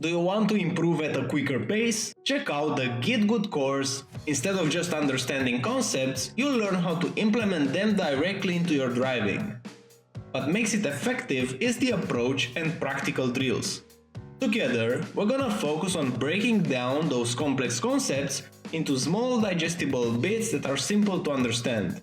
Do you want to improve at a quicker pace? Check out the GitGud Course. Instead of just understanding concepts, you'll learn how to implement them directly into your driving. What makes it effective is the approach and practical drills. Together, we're gonna focus on breaking down those complex concepts into small digestible bits that are simple to understand.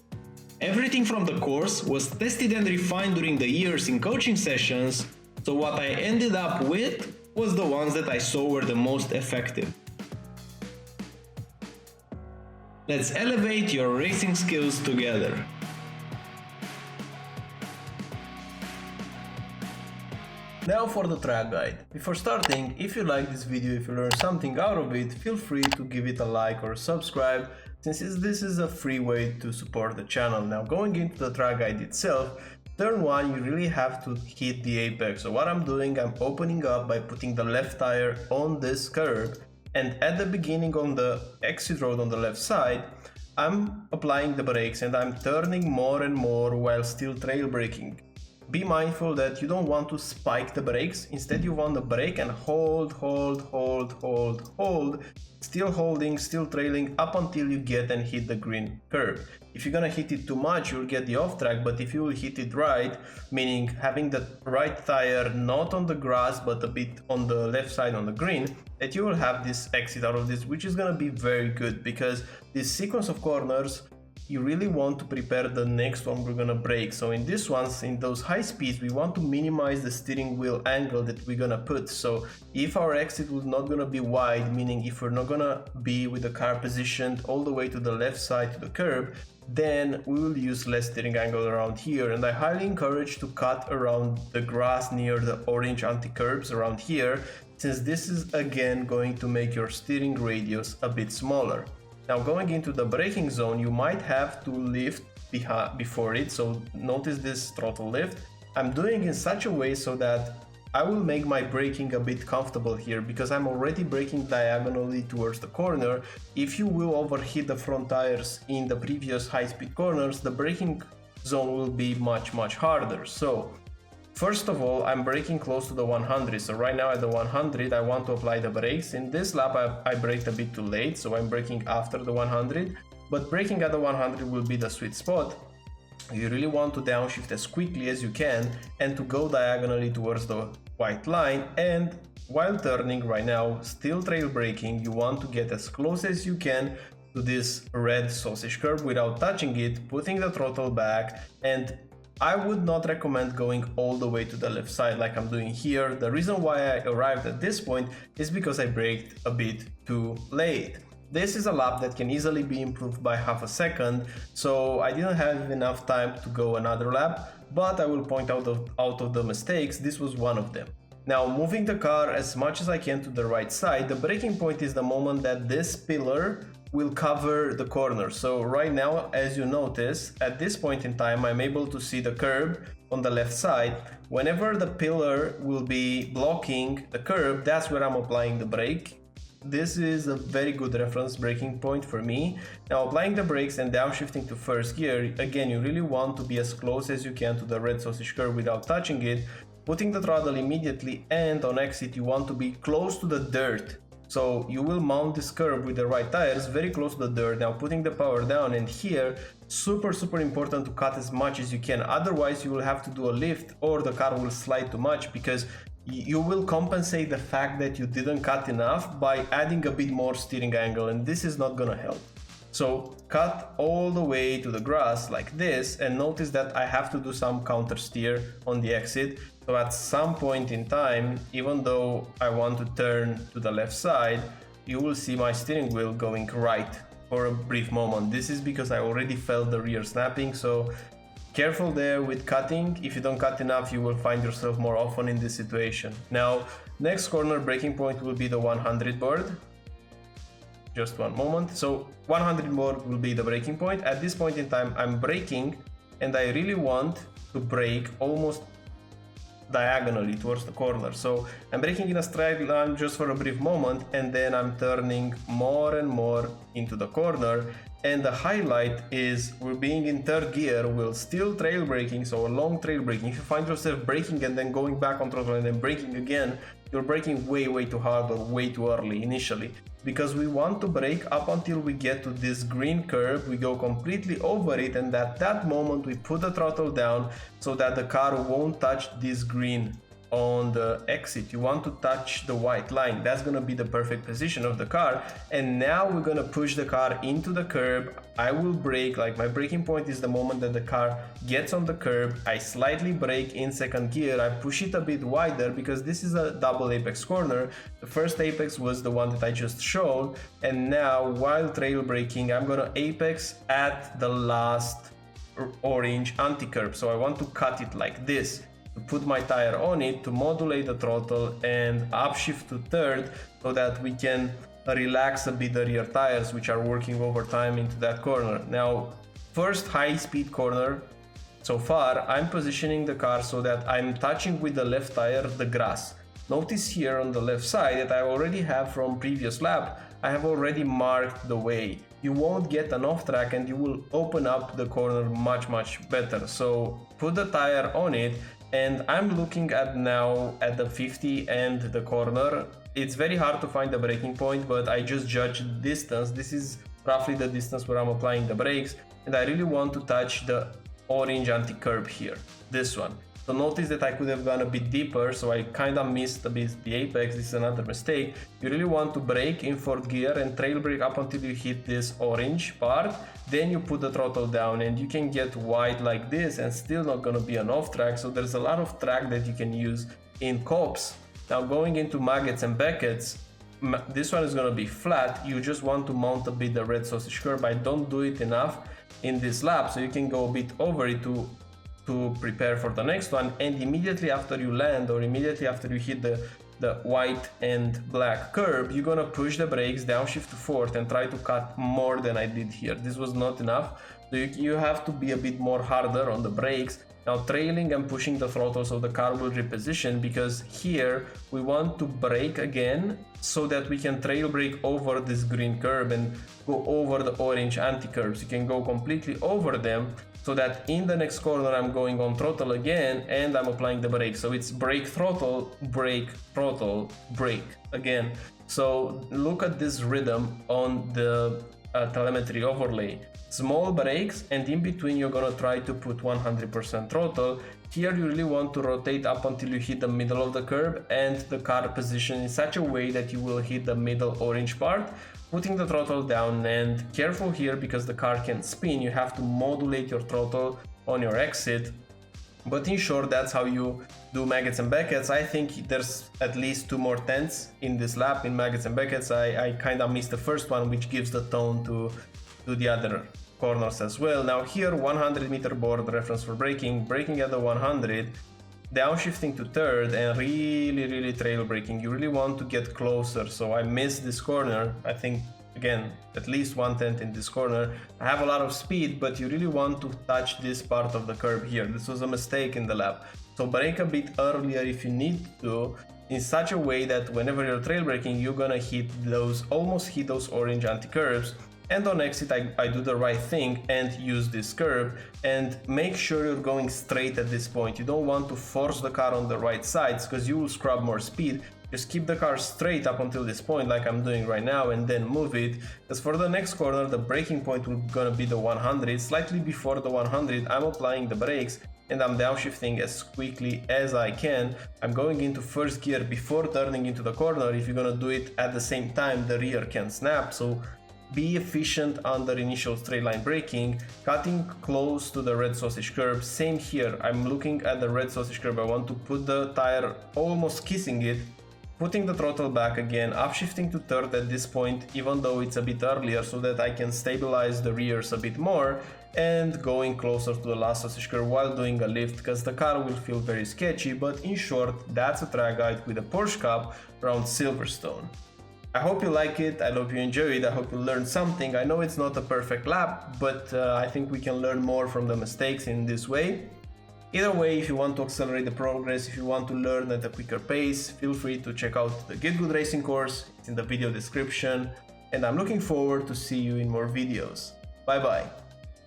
Everything from the course was tested and refined during the years in coaching sessions, so what I ended up with was the ones that I saw were the most effective. Let's elevate your racing skills together. Now for the track guide. Before starting, if you like this video, if you learned something out of it, feel free to give it a like or subscribe, since this is a free way to support the channel. Now going into the track guide itself, turn 1 you really have to hit the apex. So what I'm doing, I'm opening up by putting the left tire on this curb, and at the beginning on the exit road on the left side, I'm applying the brakes and I'm turning more and more while still trail braking. Be mindful that you don't want to spike the brakes, instead you want to brake and hold, still holding, still trailing up until you get and hit the green curb. If you're gonna hit it too much, you'll get the off track, but if you will hit it right, meaning having the right tire not on the grass but a bit on the left side on the green, that you will have this exit out of this, which is gonna be very good, because this sequence of corners you really want to prepare the next one we're gonna brake. So in this ones, in those high speeds, we want to minimize the steering wheel angle that we're gonna put. So if our exit was not gonna be wide, meaning if we're not gonna be with the car positioned all the way to the left side to the curb, then we will use less steering angle around here. And I highly encourage to cut around the grass near the orange anti-curbs around here, since this is again going to make your steering radius a bit smaller. Now going into the braking zone, you might have to lift before it, so notice this throttle lift. I'm doing in such a way so that I will make my braking a bit comfortable here, because I'm already braking diagonally towards the corner. If you will overheat the front tires in the previous high-speed corners, the braking zone will be much harder. So first of all, I'm braking close to the 100, so right now at the 100 I want to apply the brakes. In this lap I braked a bit too late, so I'm braking after the 100, but braking at the 100 will be the sweet spot. You really want to downshift as quickly as you can and to go diagonally towards the white line, and while turning right now, still trail braking, you want to get as close as you can to this red sausage curve without touching it, putting the throttle back, and I would not recommend going all the way to the left side like I'm doing here. The reason why I arrived at this point is because I braked a bit too late. This is a lap that can easily be improved by half a second, so I didn't have enough time to go another lap, but I will point out of the mistakes, this was one of them. Now moving the car as much as I can to the right side, the braking point is the moment that this pillar will cover the corner. So right now, as you notice, at this point in time, I'm able to see the curb on the left side. Whenever the pillar will be blocking the curb, that's where I'm applying the brake. This is a very good reference braking point for me. Now applying the brakes and downshifting to first gear, again, you really want to be as close as you can to the red sausage curve without touching it, putting the throttle immediately, and on exit you want to be close to the dirt. So you will mount this curve with the right tires very close to the dirt. Now putting the power down, and here super important to cut as much as you can, otherwise you will have to do a lift or the car will slide too much, because you will compensate the fact that you didn't cut enough by adding a bit more steering angle, and this is not gonna help. So cut all the way to the grass like this, and notice that I have to do some counter steer on the exit. So at some point in time, even though I want to turn to the left side, you will see my steering wheel going right for a brief moment. This is because I already felt the rear snapping, so careful there with cutting. If you don't cut enough, you will find yourself more often in this situation. Now, next corner braking point will be the 100 board. Just one moment. So 100 board will be the braking point. At this point in time, I'm braking, and I really want to brake almost diagonally towards the corner. So I'm braking in a straight line just for a brief moment, and then I'm turning more and more into the corner. And the highlight is we're being in third gear, we're still trail braking, so a long trail braking. If you find yourself braking and then going back on throttle and then braking again, you're braking way too hard or way too early initially. Because we want to brake up until we get to this green curve, we go completely over it, and at that moment we put the throttle down so that the car won't touch this green on the exit. You want to touch the white line. That's going to be the perfect position of the car. And now we're going to push the car into the curb. I will brake, like my braking point is the moment that the car gets on the curb. I slightly brake in second gear. I push it a bit wider because this is a double apex corner. The first apex was the one that I just showed. And now while trail braking, I'm going to apex at the last orange anti-curb. So I want to cut it like this, to put my tire on it, to modulate the throttle and upshift to third so that we can relax a bit the rear tires, which are working overtime into that corner. Now, first high speed corner so far, I'm positioning the car so that I'm touching with the left tire the grass. Notice here on the left side that I already have from previous lap, I have already marked the way. You won't get an off track and you will open up the corner much better. So put the tire on it. And I'm looking at now at the 50 and the corner. It's very hard to find the braking point, but I just judge distance. This is roughly the distance where I'm applying the brakes. And I really want to touch the orange anti-curb here, this one. So notice that I could have gone a bit deeper, so I kind of missed a bit the apex. This is another mistake. You really want to brake in fourth gear and trail brake up until you hit this orange part. Then you put the throttle down and you can get wide like this and still not going to be an off track. So there's a lot of track that you can use in copse. Now going into Maggots and Beckets, this one is going to be flat. You just want to mount a bit the red sausage curb. I don't do it enough in this lap, so you can go a bit over it to prepare for the next one. And immediately after you land, or immediately after you hit the white and black curb, you're gonna push the brakes, downshift to fourth and try to cut more than I did here. This was not enough, so you have to be a bit more harder on the brakes. Now trailing and pushing the throttle so the car will reposition, because here we want to brake again so that we can trail brake over this green curb and go over the orange anti-curbs. You can go completely over them so that in the next corner I'm going on throttle again and I'm applying the brake. So it's brake, throttle, brake, throttle, brake again. So look at this rhythm on the telemetry overlay. Small brakes, and in between you're gonna try to put 100% throttle. Here you really want to rotate up until you hit the middle of the curb and the car position in such a way that you will hit the middle orange part, putting the throttle down. And careful here, because the car can spin, you have to modulate your throttle on your exit. But in short, that's how you do Maggots and Beckets. I think there's at least 2 more tenths in this lap in Maggots and Beckets. I kind of missed the first one, which gives the tone to the other corners as well. Now here, 100 meter board reference for braking at the 100, downshifting to third and really trail braking. You really want to get closer. So I missed this corner. I think again at least 1/10 in this corner. I have a lot of speed, but you really want to touch this part of the curb here. This was a mistake in the lap. So brake a bit earlier if you need to, in such a way that whenever you're trail braking, you're gonna almost hit those orange anti-curbs. And on exit, I do the right thing and use this curb, and make sure you're going straight at this point. You don't want to force the car on the right sides, because you will scrub more speed. Just keep the car straight up until this point, like I'm doing right now, and then move it. Because for the next corner, the braking point will gonna be the 100. Slightly before the 100, I'm applying the brakes and I'm downshifting as quickly as I can. I'm going into first gear before turning into the corner. If you're gonna do it at the same time, the rear can snap. So be efficient under initial straight line braking, cutting close to the red sausage curb. Same here, I'm looking at the red sausage curb. I want to put the tire almost kissing it, putting the throttle back again, upshifting to third at this point, even though it's a bit earlier, so that I can stabilize the rears a bit more, and going closer to the last sausage curb while doing a lift, because the car will feel very sketchy. But in short, that's a track guide with a Porsche Cup around Silverstone. I hope you like it, I hope you enjoy it, I hope you learned something. I know it's not a perfect lap, but I think we can learn more from the mistakes in this way. Either way, if you want to accelerate the progress, if you want to learn at a quicker pace, feel free to check out the GitGud Racing course, it's in the video description, and I'm looking forward to see you in more videos. Bye bye.